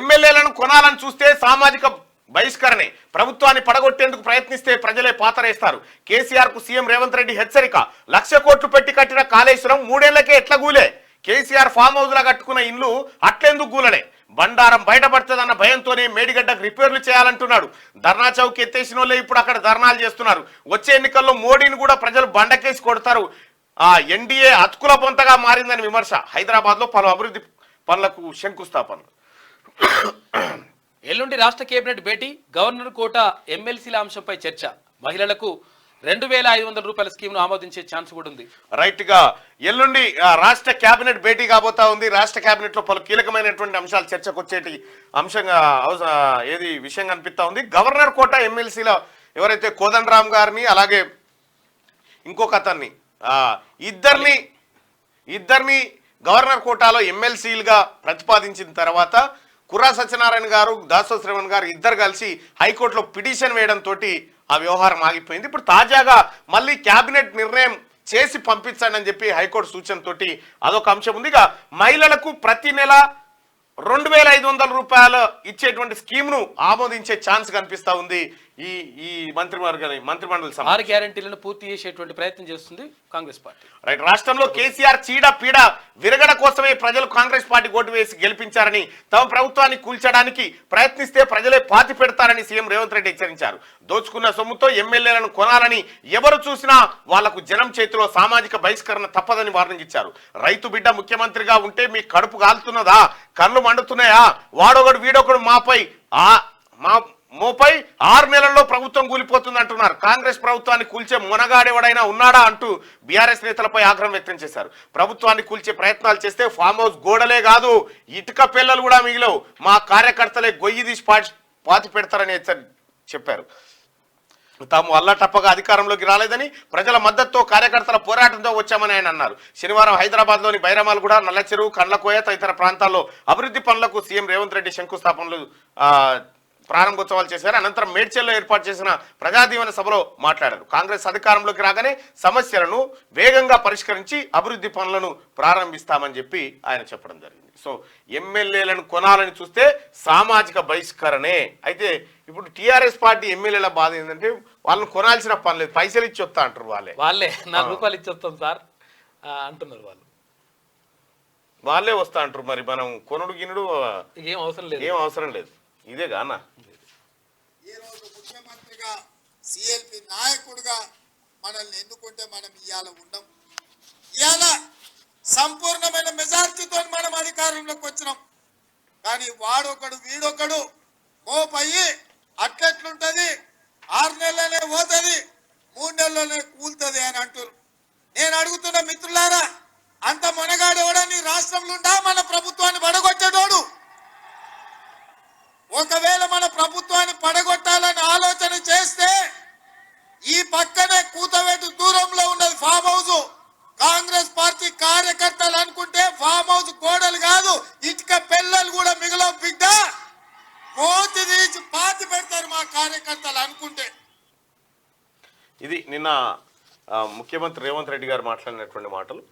ఎమ్మెల్యేలను కొనాలని చూస్తే సామాజిక బహిష్కరణే, ప్రభుత్వాన్ని పడగొట్టేందుకు ప్రయత్నిస్తే ప్రజలే పాతరేస్తారు. కేసీఆర్ కు సీఎం రేవంత్ రెడ్డి హెచ్చరిక. 1,00,000 కోట్లు పెట్టి కట్టిన కాళేశ్వరం 3 ఏళ్లకే ఎట్లా గూలే? కేసీఆర్ ఫామ్ హౌస్ లా కట్టుకున్న ఇల్లు అట్లెందుకు గూలనే? బండారం బయటపడుతుందన్న భయంతోనే మేడిగడ్డకు రిపేర్లు చేయాలంటున్నాడు. ధర్నా చౌక్ ఎత్తేసిన వాళ్ళే ఇప్పుడు అక్కడ ధర్నాలు చేస్తున్నారు. వచ్చే ఎన్నికల్లో మోడీని కూడా ప్రజలు బండకేసి కొడతారు. ఎన్డీఏ అతుకుల పొంతగా మారిందని విమర్శ. హైదరాబాద్ లో పలు అభివృద్ధి పనులకు శంకుస్థాపనలు. ఎల్లుండి రాష్ట్ర కేబినెట్ భేటీ, గవర్నర్ కోట ఎమ్మెల్సీల అంశంపై చర్చ. మహిళలకు 2,500 రూపాయల స్కీమ్ను ఆమోదించే ఛాన్స్ కూడా ఉంది. రైట్ గా ఎల్లుండి రాష్ట్ర కేబినెట్ భేటీ కాబోతా ఉంది. రాష్ట్ర కేబినెట్ లో పలు కీలకమైనటువంటి అంశాలు చర్చకు వచ్చేటి అంశంగా ఏది విషయం కనిపిస్తా ఉంది. గవర్నర్ కోట ఎమ్మెల్సీల ఎవరైతే కోదండరామ్ గారిని అలాగే ఇంకొక అతన్ని ఇద్దరిని గవర్నర్ కోటాలో ఎమ్మెల్సీలుగా ప్రతిపాదించిన తర్వాత కుర్రా సత్యనారాయణ గారు, దాసో శ్రవణ్ గారు ఇద్దరు కలిసి హైకోర్టులో పిటిషన్ వేయడంతో ఆ వ్యవహారం ఆగిపోయింది. ఇప్పుడు తాజాగా మళ్ళీ కేబినెట్ నిర్ణయం చేసి పంపించండి అని చెప్పి హైకోర్టు సూచనతోటి అదొక అంశం ఉంది. ఇక మహిళలకు ప్రతి నెల 2,500 రూపాయలు ఇచ్చేటువంటి స్కీమ్ను ఆమోదించే ఛాన్స్ కనిపిస్తా ఉంది. ఈ మంత్రిమండలి 6 గ్యారెంటీలను పూర్తి చేసేటువంటి ప్రయత్నం చేస్తుంది కాంగ్రెస్ పార్టీ. రైట్. రాష్ట్రంలో కేసీఆర్ చీడ పీడ విరగడ కోసమే ప్రజలు కాంగ్రెస్ పార్టీ ఓటు వేసి గెలిపించారని, తమ ప్రభుత్వాన్ని కూల్చడానికి ప్రయత్నిస్తే ప్రజలే పాతి పెడతారని సీఎం రేవంత్ రెడ్డి హెచ్చరించారు. దోచుకున్న సొమ్ముతో ఎమ్మెల్యేలను కొనాలని ఎవరు చూసినా వాళ్లకు జనం చేతిలో సామాజిక బహిష్కరణ తప్పదని వార్నింగ్ ఇచ్చారు. రైతు బిడ్డ ముఖ్యమంత్రిగా ఉంటే మీ కడుపు కాలుతున్నదా, కళ్ళు మండుతున్నాయా, వాడొకడు వీడొకడు మోపై 6 నెలల్లో ప్రభుత్వం కూలిపోతుంది అంటున్నారు. కాంగ్రెస్ ప్రభుత్వాన్ని కూల్చే మొనగాడెవడైనా ఉన్నాడా అంటూ బీఆర్ఎస్ నేతలపై ఆగ్రహం వ్యక్తం చేశారు. ప్రభుత్వాన్ని కూల్చే ప్రయత్నాలు చేస్తే ఫామ్ హౌస్ గోడలే కాదు ఇటుక పిల్లలు కూడా మిగిలవు, మా కార్యకర్తలే గొయ్యి తీసి పాతి పెడతారని చెప్పారు. తాము అల్లటప్పగా అధికారంలోకి రాలేదని, ప్రజల మద్దతుతో కార్యకర్తల పోరాటంతో వచ్చామని ఆయన అన్నారు. శనివారం హైదరాబాద్ లోని బైరామాలగూడ, నల్లచెరువు, కండ్లకోయ తదితర ప్రాంతాల్లో అభివృద్ధి పనులకు సీఎం రేవంత్ రెడ్డి శంకుస్థాపనలు ప్రారంభోత్సవాలు చేశారు. అనంతరం మేడ్చల్లో ఏర్పాటు చేసిన ప్రజాదీవన సభలో మాట్లాడారు. కాంగ్రెస్ అధికారంలోకి రాగానే సమస్యలను వేగంగా పరిష్కరించి అభివృద్ధి పనులను ప్రారంభిస్తామని చెప్పి ఆయన చెప్పడం జరిగింది. సో ఎమ్మెల్యేలను కొనాలని చూస్తే సామాజిక బహిష్కరణే. అయితే ఇప్పుడు టీఆర్ఎస్ పార్టీ ఎమ్మెల్యేల బాధ ఏంటంటే వాళ్ళని కొనాల్సిన పని లేదు, పైసలు ఇచ్చి వస్తా అంటారు. వాళ్ళే 4 రూపాయలు ఇచ్చి వస్తాం సార్ అంటున్నారు. వాళ్ళే వస్తా అంటారు. మరి మనం కొనుడు గినుడు ఏం అవసరం లేదు. ఇదే గానా ఈ రోజు ముఖ్యమంత్రిగా సిఎల్పి నాయకుడిగా మనల్ని ఎన్నుకుంటే మనం ఇవాళ ఉండం. ఇవాళ సంపూర్ణమైన మెజార్టీతో మనం అధికారంలోకి వచ్చినాం. కానీ వాడొకడు వీడొకడు మోపయ్యి అట్లెట్లుంటది, 6 నెలలనే పోతుంది, 3 నెలలనే కూలుతుంది అని అంటారు. నేను అడుగుతున్న మిత్రులారా, అంత మొనగాడు ఎవడని రాష్ట్రంలో ఉండా మన ప్రభుత్వాన్ని పడగొట్టేటోడు? ఒకవేళ మన ప్రభుత్వాన్ని పడగొట్టాలని ఆలోచన చేస్తే ఈ పక్కనే కూతవేటు దూరంలో ఉన్నది ఫామ్ హౌస్. కాంగ్రెస్ పార్టీ కార్యకర్తలు అనుకుంటే ఫామ్ హౌస్ గోడలు కాదు ఇటుక పిల్లలు కూడా మిగిలిన బిడ్డ కోతి తీసి పాతి పెడతారు మా కార్యకర్తలు అనుకుంటే. ఇది నిన్న ముఖ్యమంత్రి రేవంత్ రెడ్డి గారు మాట్లాడినటువంటి మాటలు.